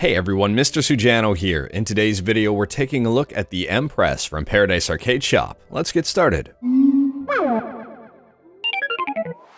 Hey everyone, Mr. Sujano here. In today's video, we're taking a look at the MPress from Paradise Arcade Shop. Let's get started.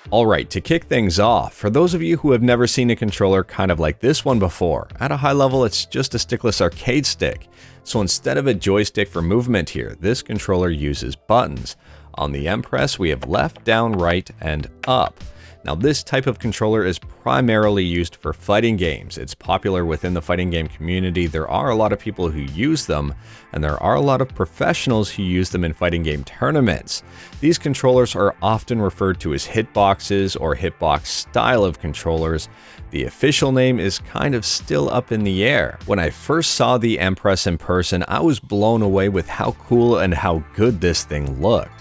Alright, to kick things off, for those of you who have never seen a controller kind of like this one before, at a high level it's just a stickless arcade stick. So instead of a joystick for movement here, this controller uses buttons. On the MPress we have left, down, right, and up. Now this type of controller is primarily used for fighting games. It's popular within the fighting game community. There are a lot of people who use them, and there are a lot of professionals who use them in fighting game tournaments. These controllers are often referred to as hitboxes or hitbox style of controllers. The official name is kind of still up in the air. When I first saw the MPress in person, I was blown away with how cool and how good this thing looked.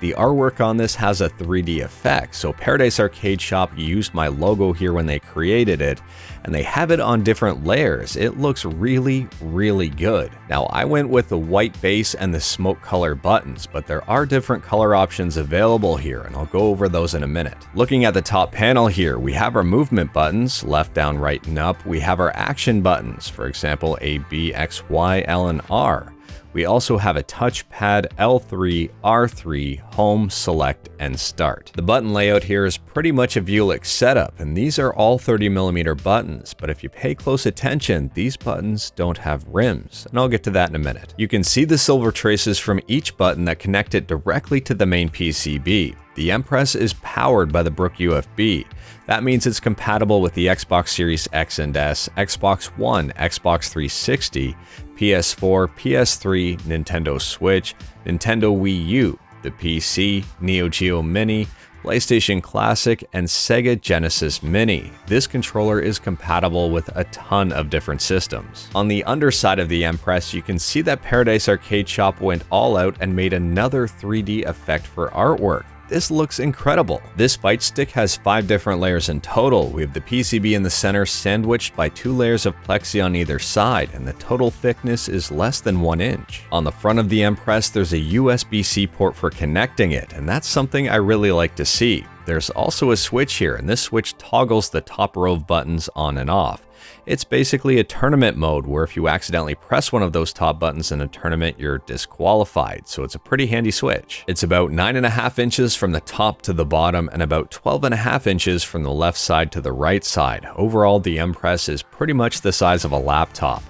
The artwork on this has a 3D effect, so Paradise Arcade Shop used my logo here when they created it, and they have it on different layers. It looks really, really good. Now I went with the white base and the smoke color buttons, but there are different color options available here, and I'll go over those in a minute. Looking at the top panel here, we have our movement buttons, left, down, right, and up. We have our action buttons, for example, A, B, X, Y, L, and R. We also have a touchpad, L3, R3, home, select, and start. The button layout here is pretty much a Vuelich setup, and these are all 30mm buttons, but if you pay close attention, these buttons don't have rims, and I'll get to that in a minute. You can see the silver traces from each button that connect it directly to the main PCB. The MPress is powered by the Brook USB. That means it's compatible with the Xbox Series X and S, Xbox One, Xbox 360, PS4, PS3, Nintendo Switch, Nintendo Wii U, the PC, NEOGEO Mini, PlayStation Classic, and Sega Genesis Mini. This controller is compatible with a ton of different systems. On the underside of the MPress, you can see that Paradise Arcade Shop went all out and made another 3D effect for artwork. This looks incredible. This Fightstick has 5 different layers in total. We have the PCB in the center sandwiched by 2 layers of plexi on either side, and the total thickness is less than 1 inch. On the front of the MPress, there's a USB-C port for connecting it, and that's something I really like to see. There's also a switch here, and this switch toggles the top row of buttons on and off. It's basically a tournament mode where if you accidentally press one of those top buttons in a tournament, you're disqualified, so it's a pretty handy switch. It's about 9.5 inches from the top to the bottom and about 12.5 inches from the left side to the right side. Overall, the MPress is pretty much the size of a laptop.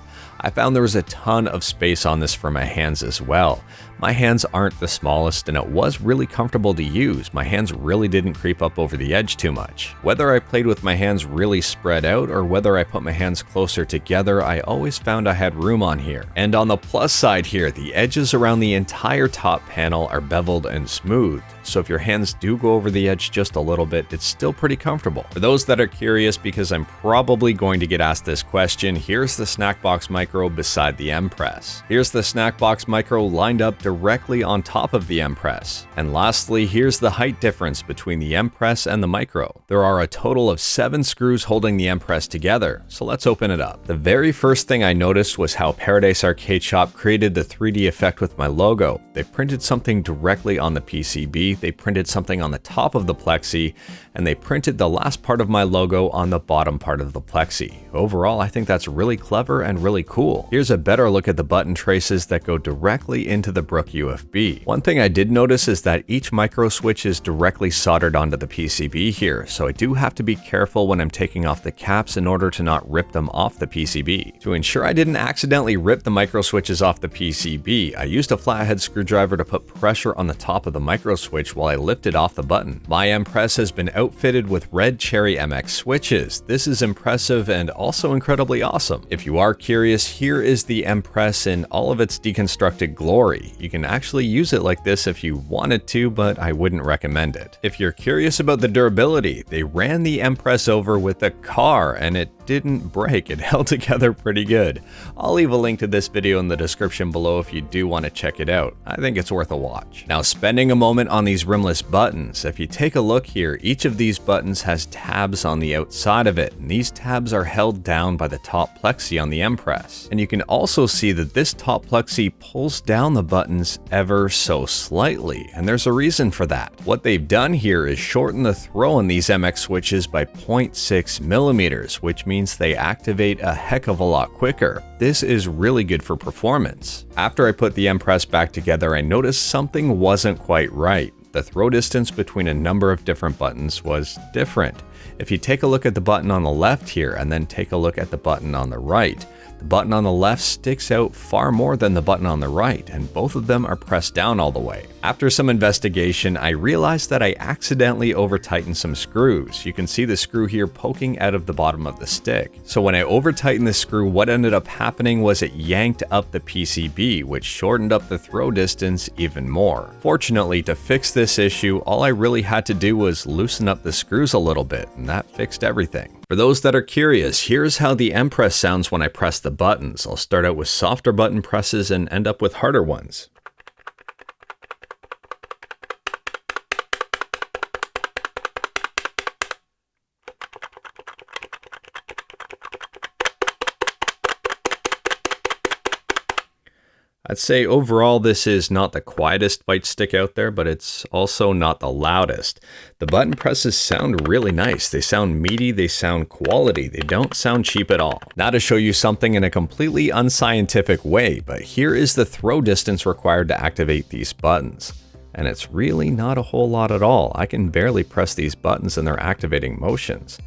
I found there was a ton of space on this for my hands as well. My hands aren't the smallest and it was really comfortable to use. My hands really didn't creep up over the edge too much. Whether I played with my hands really spread out or whether I put my hands closer together, I always found I had room on here. And on the plus side here, the edges around the entire top panel are beveled and smoothed. So if your hands do go over the edge just a little bit, it's still pretty comfortable. For those that are curious, because I'm probably going to get asked this question, here's the Snackbox Micro beside the MPress. Here's the Snackbox Micro lined up directly on top of the MPress. And lastly, here's the height difference between the MPress and the Micro. There are a total of 7 screws holding the MPress together, so let's open it up. The very first thing I noticed was how Paradise Arcade Shop created the 3D effect with my logo. They printed something directly on the PCB, they printed something on the top of the plexi, and they printed the last part of my logo on the bottom part of the plexi. Overall, I think that's really clever and really cool. Here's a better look at the button traces that go directly into the Brook USB. One thing I did notice is that each micro switch is directly soldered onto the PCB here, so I do have to be careful when I'm taking off the caps in order to not rip them off the PCB. To ensure I didn't accidentally rip the micro switches off the PCB, I used a flathead screwdriver to put pressure on the top of the micro switch while I lifted off the button. My MPress has been outfitted with red Cherry MX switches. This is impressive and also incredibly awesome. If you are curious, here is the MPress in all of its deconstructed glory. You can actually use it like this if you wanted to, but I wouldn't recommend it. If you're curious about the durability, they ran the MPress over with a car and it didn't break. It held together pretty good. I'll leave a link to this video in the description below if you do want to check it out. I think it's worth a watch. Now, spending a moment on these rimless buttons, if you take a look here, each of these buttons has tabs on the outside of it, and these tabs are held down by the top plexi on the MPress. And you can also see that this top plexi pulls down the button buttons ever so slightly, and there's a reason for that. What they've done here is shorten the throw on these MX switches by 0.6 millimeters, which means they activate a heck of a lot quicker. This is really good for performance. After I put the MPress back together, I noticed something wasn't quite right. The throw distance between a number of different buttons was different. If you take a look at the button on the left here and then take a look at the button on the right, the button on the left sticks out far more than the button on the right, and both of them are pressed down all the way. After some investigation, I realized that I accidentally over-tightened some screws. You can see the screw here poking out of the bottom of the stick. So when I over-tightened the screw, what ended up happening was it yanked up the PCB, which shortened up the throw distance even more. Fortunately, to fix this issue, all I really had to do was loosen up the screws a little bit, and that fixed everything. For those that are curious, here's how the MPress sounds when I press the buttons. I'll start out with softer button presses and end up with harder ones. I'd say overall this is not the quietest Fightstick out there, but it's also not the loudest. The button presses sound really nice. They sound meaty, they sound quality, they don't sound cheap at all. Now to show you something in a completely unscientific way, but here is the throw distance required to activate these buttons. And it's really not a whole lot at all. I can barely press these buttons and they're activating motions.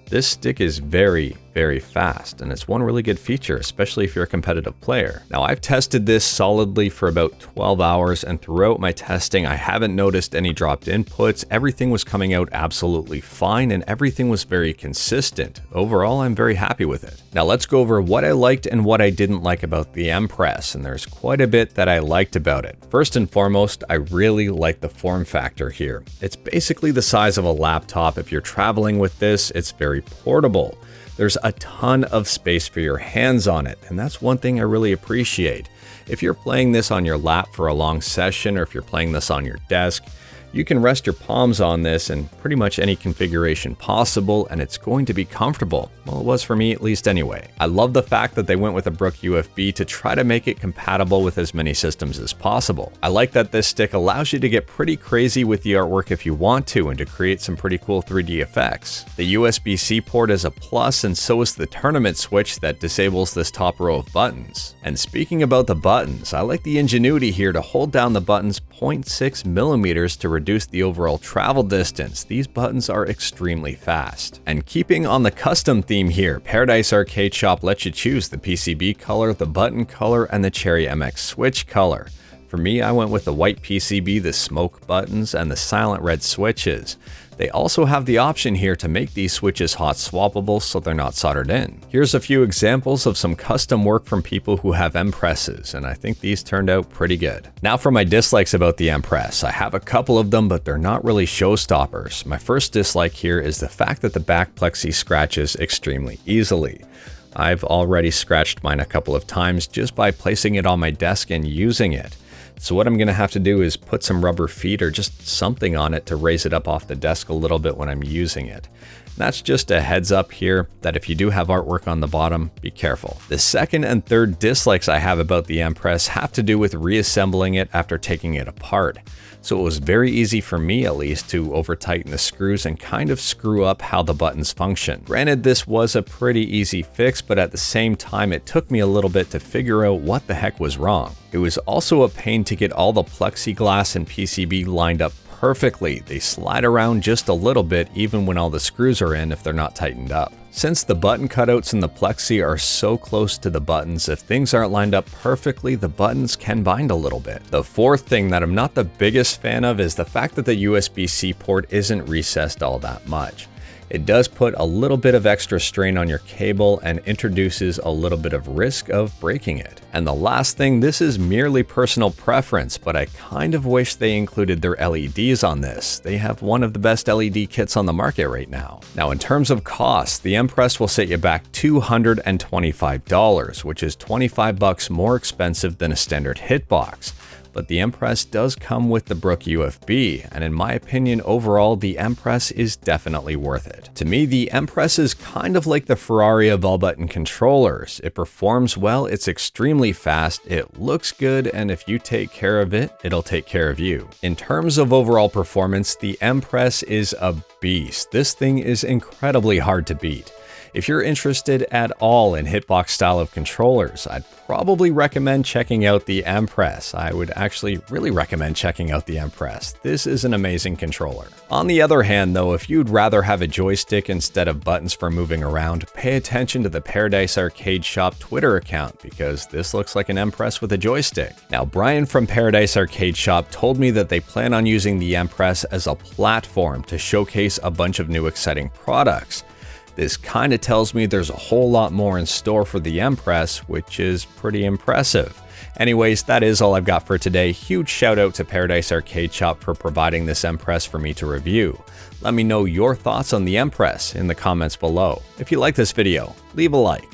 This stick is very, very fast, and it's one really good feature, especially if you're a competitive player. Now, I've tested this solidly for about 12 hours, and throughout my testing, I haven't noticed any dropped inputs. Everything was coming out absolutely fine, and everything was very consistent. Overall, I'm very happy with it. Now, let's go over what I liked and what I didn't like about the MPress, and there's quite a bit that I liked about it. First and foremost, I really like the form factor here. It's basically the size of a laptop. If you're traveling with this, it's very portable. There's a ton of space for your hands on it, and that's one thing I really appreciate. If you're playing this on your lap for a long session, or if you're playing this on your desk, you can rest your palms on this in pretty much any configuration possible, and it's going to be comfortable. Well, it was for me at least anyway. I love the fact that they went with a Brook USB to try to make it compatible with as many systems as possible. I like that this stick allows you to get pretty crazy with the artwork if you want to, and to create some pretty cool 3D effects. The USB-C port is a plus, and so is the tournament switch that disables this top row of buttons. And speaking about the buttons, I like the ingenuity here to hold down the buttons 0.6 millimeters to reduce the overall travel distance. These buttons are extremely fast. And keeping on the custom theme here, Paradise Arcade Shop lets you choose the PCB color, the button color, and the Cherry MX switch color. For me, I went with the white PCB, the smoke buttons, and the silent red switches. They also have the option here to make these switches hot swappable so they're not soldered in. Here's a few examples of some custom work from people who have MPresses, and I think these turned out pretty good. Now for my dislikes about the MPress. I have a couple of them, but they're not really showstoppers. My first dislike here is the fact that the back plexi scratches extremely easily. I've already scratched mine a couple of times just by placing it on my desk and using it. So what I'm going to have to do is put some rubber feet or just something on it to raise it up off the desk a little bit when I'm using it. That's just a heads up here that if you do have artwork on the bottom, be careful. The second and third dislikes I have about the MPress have to do with reassembling it after taking it apart. So it was very easy for me at least to over tighten the screws and kind of screw up how the buttons function. Granted, this was a pretty easy fix, but at the same time it took me a little bit to figure out what the heck was wrong. It was also a pain to get all the plexiglass and PCB lined up perfectly. They slide around just a little bit even when all the screws are in if they're not tightened up. Since the button cutouts in the plexi are so close to the buttons, if things aren't lined up perfectly, the buttons can bind a little bit. The fourth thing that I'm not the biggest fan of is the fact that the USB-C port isn't recessed all that much. It does put a little bit of extra strain on your cable and introduces a little bit of risk of breaking it. And the last thing, this is merely personal preference, but I kind of wish they included their LEDs on this. They have one of the best LED kits on the market right now. Now in terms of cost, the MPress will set you back $225, which is $25 more expensive than a standard Hitbox. but the MPress does come with the Brook UFB, and in my opinion, overall, the MPress is definitely worth it. To me, the MPress is kind of like the Ferrari of all button controllers. It performs well, it's extremely fast, it looks good, and if you take care of it, it'll take care of you. In terms of overall performance, the MPress is a beast. This thing is incredibly hard to beat. If you're interested at all in Hitbox style of controllers, I'd probably recommend checking out the MPress. I would actually really recommend checking out the MPress. This is an amazing controller. On the other hand though, if you'd rather have a joystick instead of buttons for moving around, pay attention to the Paradise Arcade Shop Twitter account because this looks like an MPress with a joystick. Now, Brian from Paradise Arcade Shop told me that they plan on using the MPress as a platform to showcase a bunch of new exciting products. This kind of tells me there's a whole lot more in store for the MPress, which is pretty impressive. Anyways, that is all I've got for today. Huge shout out to Paradise Arcade Shop for providing this MPress for me to review. Let me know your thoughts on the MPress in the comments below. If you like this video, leave a like.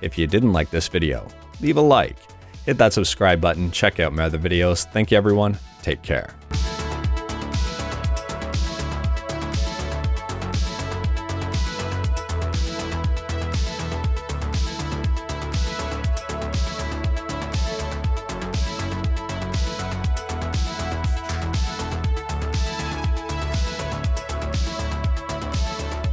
If you didn't like this video, leave a like. Hit that subscribe button, check out my other videos. Thank you everyone, take care.